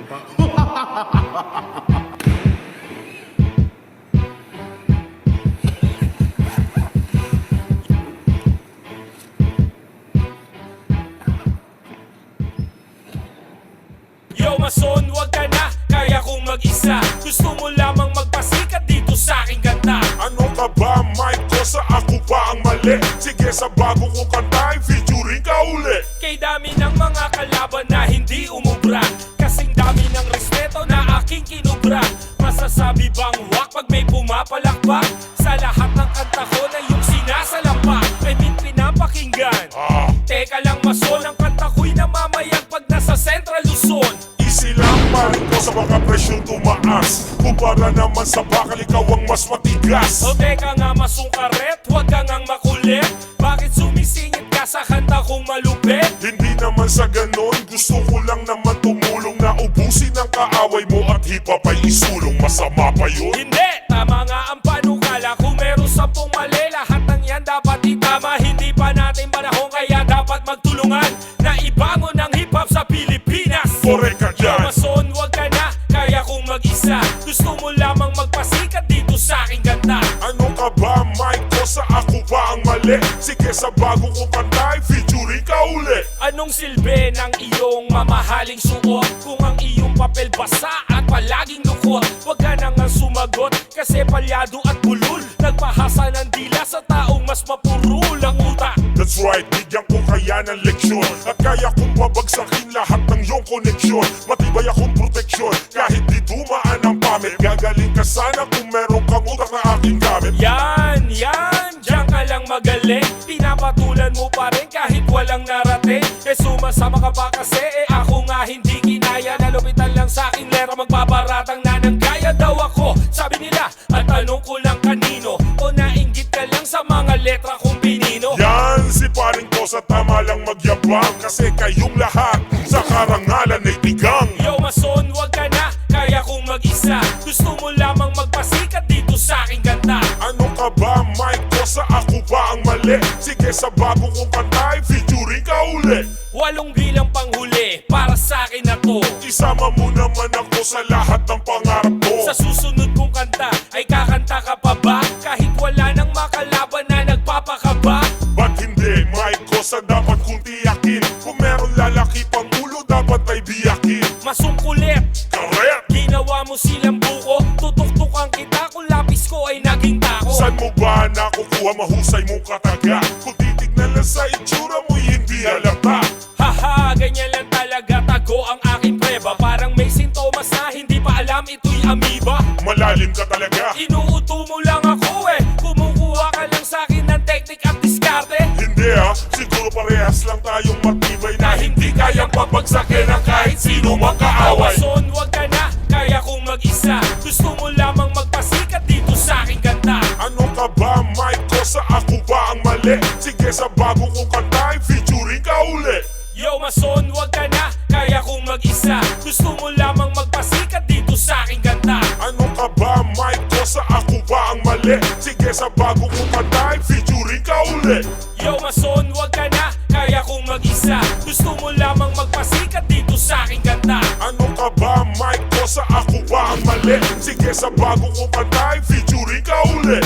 Yo mason, wag ka na, kaya kong mag-isa. Gusto mo lamang magpasikat dito sa aking ganda. Ano ka ba, Mike Cosa? Ako ba ang mali? Sige, sa bago kong kanta, featuring ka uli. Kay dami ng mga kalaban na hindi umubra, kasing dami ng respeto na aking kinubra. Masasabi bang wak pag may pumapalakpak? Sa lahat ng kanta ko na yung sinasalampak ay pinapakinggan. Teka lang mason, ang kanta ko'y namamayag pag nasa Central Luzon. Easy lang, paring ko sa mga presyong tumaas. Kumpara naman sa bakal, ikaw ang mas matigas. O teka nga masungkaret, huwag ka ngang makulit. Bakit sumisingit ka sa kanta kong malupit? Hindi naman sa ganon, gusto ko lang naman tumulong na ubusin ang kaaway mo at hip-hop ay isulong. Masama pa yun? Hindi, tama nga ang panukala. Kung meron 10 mali, lahat ng yan dapat itama. Hindi pa natin panahon kaya dapat magtulungan na ibangon ang hip-hop sa Pilipinas. Correct ka dyan. Mason, wag ka na, kaya kong mag-isa. Gusto mo lamang magpasikat dito sa aking ganda. Ano ka ba, Mike Cosa? Ako ba ang mali? Sige, sa bago kong kanta, featuring ka uli. Anong silbi ng iyong mamahaling suot kung ang iyong papel basa at palaging lukot? Huwag ka na nga sumagot kasi palyado at bulul. Nagpahasa ng dila sa taong mas mapurul ang utak. That's right, bigyan ko kaya ng leksyon at kaya kong babagsakin lahat ng iyong koneksyon. Matibay akong proteksyon kahit di dumaan ang pamit. Gagaling ka sana kung meron kang utak na aking gamit. Yan, diyan ka lang magaling. Pinapatulan mo pa rin kahit walang narating. Sumasama ka pa kasi ako nga hindi kinaya. Nalupitan lang sa aking lera, magbabaratang na ng gaya daw ako. Sabi nila, at tanong ko lang kanino, o nainggit ka lang sa mga letra kong binino? Yan, si paring Cosa tama lang magyabang kasi kayong lahat sa karangalan ay tigang. Yo mason, wag ka na, kaya kong mag-isa. Gusto mo lamang magpasikat dito sa aking ganda. Ano ka ba, Mike Cosa? Ako ba ang mali? Sige, sa bago kong kanta, featuring ka uli. 8 bilang panghuli, para sa akin na to. Isama mo naman ako sa lahat ng pangarap ko. Sa susunod kong kanta, ay kakanta ka pa ba? Kahit wala nang makalaban na nagpapakaba. Ba't hindi, Mike Cosa? Dapat kong tiyakin. Kung meron lalaki pang ulo, dapat ay biyakin. Masungkulit, Correct! ginawa mo silang buko. Tutuktukan kita kung lapis ko ay naging tako. Saan mo ba nakukuha mahusay mong kataga? Kung titignan lang sa itsura mo, hindi halata. Haha, ganyan lang talaga, tago ang aking preba. Parang may sintomas na hindi pa alam ito'y amoeba. Malalim ka talaga. Inuuto mo lang ako kumukuha ka lang sa akin ng teknik at diskarte. Hindi siguro parehas lang tayong matibay na hindi kayang papagsakin ng kahit sino mang kaaway. Mason, wag ka na, kaya kong mag-isa. Gusto mo lamang magpasikat dito sa aking ganda. Ano ka ba, Mike Cosa? Ako ba ang mali? Sige, sa bago kong kanta, featuring ka uli. Yo mason, wag ka na, kaya kong mag-isa. Gusto mo lamang magpasikat dito sa aking ganda. Ano ka ba, Mike Cosa? Ako ba ang mali? Sige, sa bago kong kanta, featuring ka uli. Yo mason, wag ka na, kaya kong mag-isa. Gusto mo lamang magpasikat dito sa aking ganda. Ano ka ba, Mike Cosa? Ako ba ang mali? Sige, sa bago kong kanta, featuring ka uli.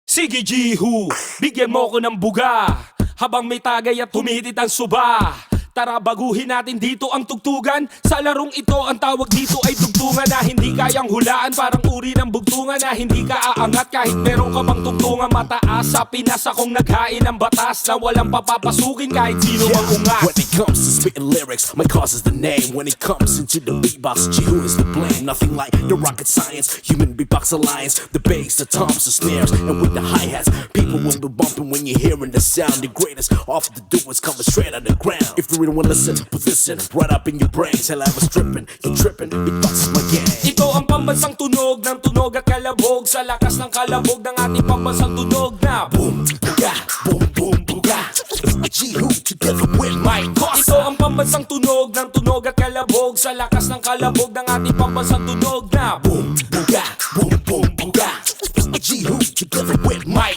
Sige Jihu, bigyan mo ko ng buga habang may tagay at humihitit ang suba. Tara baguhin natin dito ang tugtugan. Sa larong ito ang tawag dito ay tugtungan na hindi kayang hulaan. Parang uri ng bugtungan na hindi ka aangat kahit meron ka bang tugtungan mataas. Sa Pinas akong naghain ng batas na walang papapasukin kahit sino mang ungat. When it comes to spitting lyrics, my cause is the name. When it comes into the beatbox, Jihu is the blame. Nothing like the rocket science, human beatbox alliance. The bass, the toms, the snares, and with the hi-hats, people will be bumping when you're hearing the sound. The greatest off the do is coming straight out the ground. If you really wanna listen, put this in right up in your brains. Hell, I was tripping, you tripping, beatbox is my game. Ito ang pambansang tunog ng tunog at kalabog. Sa lakas ng kalabog ng ating pambansang tunog na Boom, buga, boom, boom, buga. Jihu together with Mike Cosa. ito ang pambansang tunog ng tunog at kalabog. Sa lakas ng kalabog ng ating pambansang tunog na Boom, buga, boom, boom, buga. Jihu together with Mike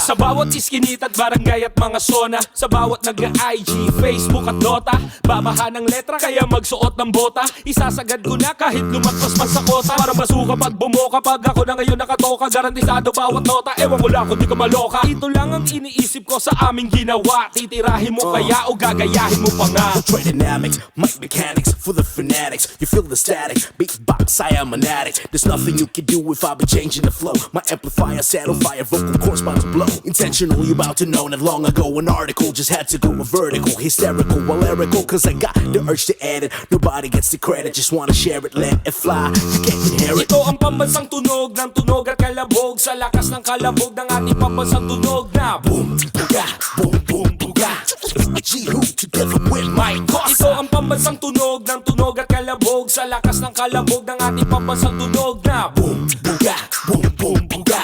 Sa bawat iskinit at barangay at mga zona, sa bawat nag-IG, Facebook at Dota, babaha ng letra kaya magsuot ng bota. Isasagad ko na kahit lumagpas pa sa kota, para masuka pag bumoka. Pag ako na ngayon nakatoka, garantisado bawat nota. Ewan ko lang kung di ka maloka. Ito lang ang iniisip ko sa aming ginawa. Titirahin mo kaya o gagayahin mo pa nga. Trade dynamics, mic mechanics for the fanatics. You feel the static, beatbox, I am an addict. There's nothing you can do if I be changing the flow. My amplifier, saddle fire, vocal cords about to blow. Intentional, you about to know that long ago an article just had to go a vertical. Hysterical, well lyrical, cause I got the urge to add it. Nobody gets the credit, just wanna share it, let it fly. You can't inherit. Ito ang pambansang tunog ng tunog at kalabog, sa lakas ng kalabog ng ating pambansang tunog na boom, Buga, boom, boom, buga. G-Who together with my boss. ito ang pambansang tunog ng tunog at kalabog, sa lakas ng kalabog ng ating pambansang tunog na boom, Buga, boom, boom, buga.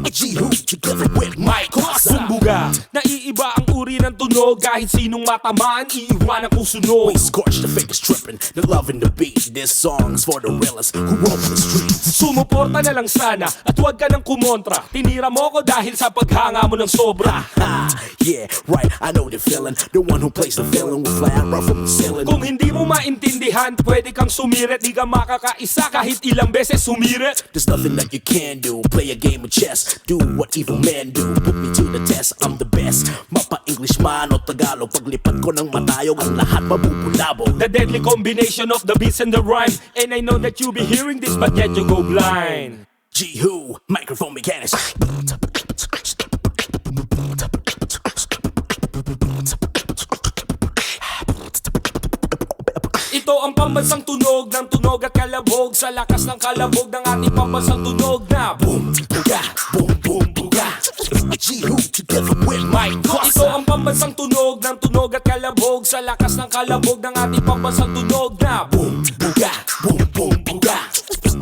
G-Who together with my boss. Bumbuga. Naiiba ang uri ng tunog, kahit sinong matamaan, iiwanan kong sunog. We scorch the fakers tripping, they're loving the beat. This song's for the realest who roam the streets. Sumuporta na lang sana at huwag ka nang kumontra. Tinira mo ko dahil sa paghanga mo ng sobra. Ah, yeah, right, I know the feeling. The one who plays the villain will fly out right from the ceiling. Kung hindi mo maintindihan, pwede kang sumirit. Di ka makakaisa kahit ilang beses sumirit. There's nothing that you can do. Play a game of chess, do what evil men do. Put me to the test, I'm the best. Mapa English man o Tagalog, paglipad ko ng matayog, ang lahat mabubulabog. The deadly combination of the beats and the rhyme. And I know that you be hearing this but yet you go blind. G-Who, microphone mechanics. Ito ang pambansang tunog ng tunog at kalabog, sa lakas ng kalabog ng ating pambansang tunog na boom, Buga, boom, boom, buga. G-Who together with my boss. ito ang pambansang tunog ng tunog at kalabog, sa lakas ng kalabog ng ating pambansang tunog na boom, Buga, boom, boom, buga.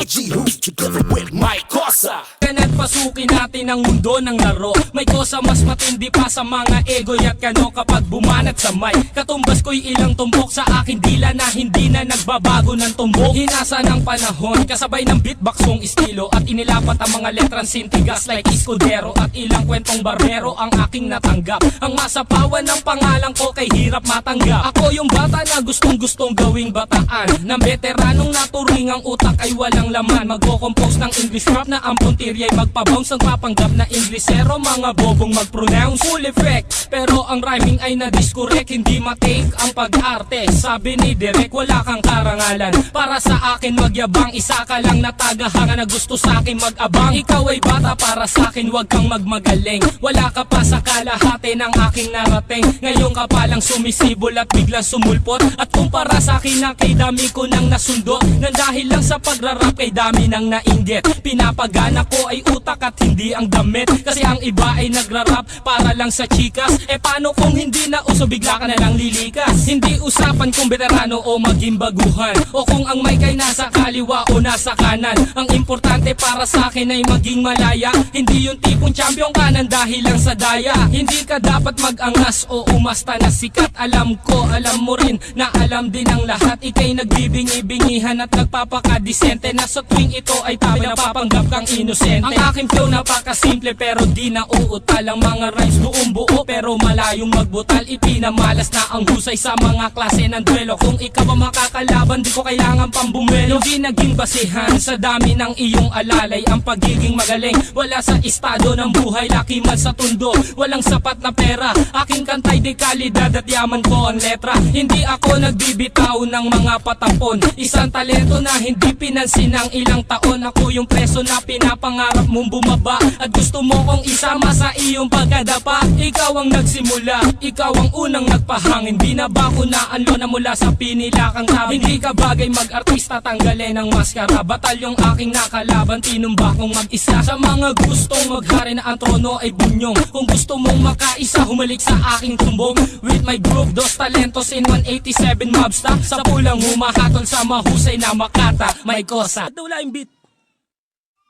G-Who together with my kosa. Nagpasukin natin ang mundo ng laro. May kosa mas matindi pa sa mga ego at kano kapag bumanat sa mic. Katumbas ko'y ilang tumbok sa aking dila na hindi na nagbabago ng tumbok. Hinasa ng panahon kasabay ng beatboxong estilo at inilapat ang mga letrang sintigas like Escudero at ilang kwentong barbero ang aking natanggap. Ang masapawan ng pangalan ko kay hirap matanggap. Ako yung bata na gustong gawing bataan, ng veteranong naturing ang utak ay walang laman. Magko-compose ng English rap na ang puntirya ay magpabounce. Nagpapanggap na Inglesero, mga bobong mag-pronounce full effect. Pero ang rhyming ay na-discorrect, hindi matake ang pag-arte. Sabi ni Derek, wala kang karangalan para sa akin magyabang. Isa ka lang na tagahanga na gusto sa akin mag-abang. Ikaw ay bata para sa akin, wag kang magmagaling. Wala ka pa sa kalahati ng aking narating. Ngayon ka palang sumisibol at biglang sumulpot. At kumpara sa akin na kay dami ko nang nasundot, nang dahil lang sa pagrarap kay dami nang nainggit. Pinapagana ko ay utak at hindi ang damit, kasi ang iba ay nagrarap para lang sa chikas. E paano kung hindi na uso, bigla ka na lang lilikas. Hindi usapan kung veterano o maging baguhan, o kung ang mic ay nasa kaliwa o nasa kanan. Ang importante para sa akin ay maging malaya, hindi yung tipong champion ka nang dahil lang sa daya. Hindi ka dapat mag-angas o umasta na sikat. Alam ko, alam mo rin na alam din ang lahat. Ika'y nagbibingi-bingihan at nagpapakadisente, na sa tuwing ito ay tabi napapanggap kang inosente. Ang aking flow napakasimple pero di na uutal. Ang mga rhymes buong buo pero malayong magbutal. Ipinamalas na ang husay sa mga klase ng duelo. Kung ikaw ang makakalaban, di ko kailangan pang bumelo. Di naging basihan sa dami ng iyong alalay ang pagiging magaling. Wala sa estado ng buhay, laki man sa tundo, walang sapat na pera. Aking kantay di kalidad at yaman ko ang letra. Hindi ako nagbibitaw ng mga patapon, isang talento na hindi pinansin ng ilang taon. Ako yung preso na pinapangarap mong bumaba, at gusto mo kong isama sa iyong pagkadapa. Ikaw ang nagsimula, ikaw ang unang nagpahangin. Di na ba ko naanlo na mula sa pinilakang tabi? Hindi ka bagay mag-artista, tanggalin ang maskara. Batalyong aking nakalaban, tinumba kong mag-isa. Sa mga gustong maghari na ang trono ay bunyong, kung gusto mong makaisa, humalik sa aking tumbong. With my group, dos talentos in 187 mobsta, sa pulang humahatol sa mahusay na makata. May kosa. Ba't wala yung beat?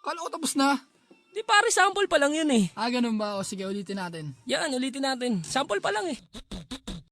Kala ko tapos na. Di pare, sample pa lang yun eh. Ganun ba? O sige, ulitin natin. Yan, ulitin natin. Sample pa lang eh.